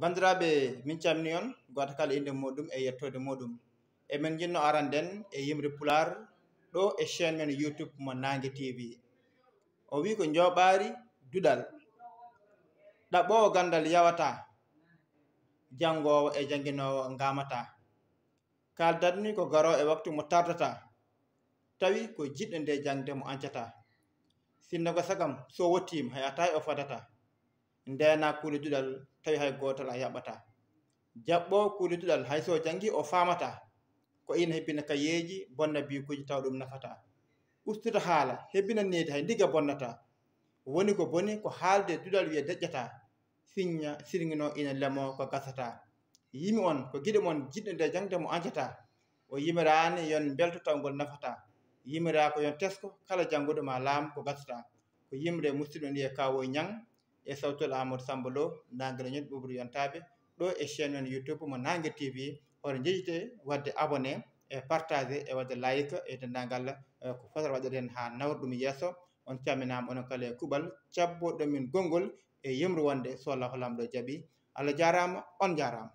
bandiraɓe min camni on goto kala inde muɗum e yettode muɗum emin jinno aranden e yimre pular ɗo e chaine men YouTube mo Nangue TV o wi ko joɓari duɗal ɗaɓɓowo gandal yawata jangowo e janguinowo gamata kaldatni ko garo e waktu mo tardata tawi ko jiɗɗo nde jangde mo ancata sinno ko sagam so wottima hay ata o fadata ndena kuuɗe duɗal tawi hay gotol a yaɓata jaɓɓo kuuɗe duɗal hay so jangi o famata ko ina hebbina kayeji bonna bikuji taw ɗum nafata ustuta haala hebbina nedi hay digga bonnata woni ko boni ko haalde duɗal wiye deƴƴata signa sirguino ina lemo ko gasata yimi on ko guiɗe mon jiɗɗo nde jangde mo ancata o yimirani yon belto taw ngol nafata yimira ko yon tesko kala janguɗo ma laam ko gasata ko yimre musidɗo ndi e kawoy Niang e sawtol Amadou Samba Lo Nangue ñon ɓuɓri yontaɓe ɗo e chaine men YouTube mo Nangue TV hoto jejjite wadde abonné e partagé e wadde like e dendagal ko fotata waɗede hen ha nawra ɗum yesso on calminama onon kala e kuuɓal cabboɗo min gongol e yimru wonde so Allahu lamɗo jaaɓi Allah jarama on jarama.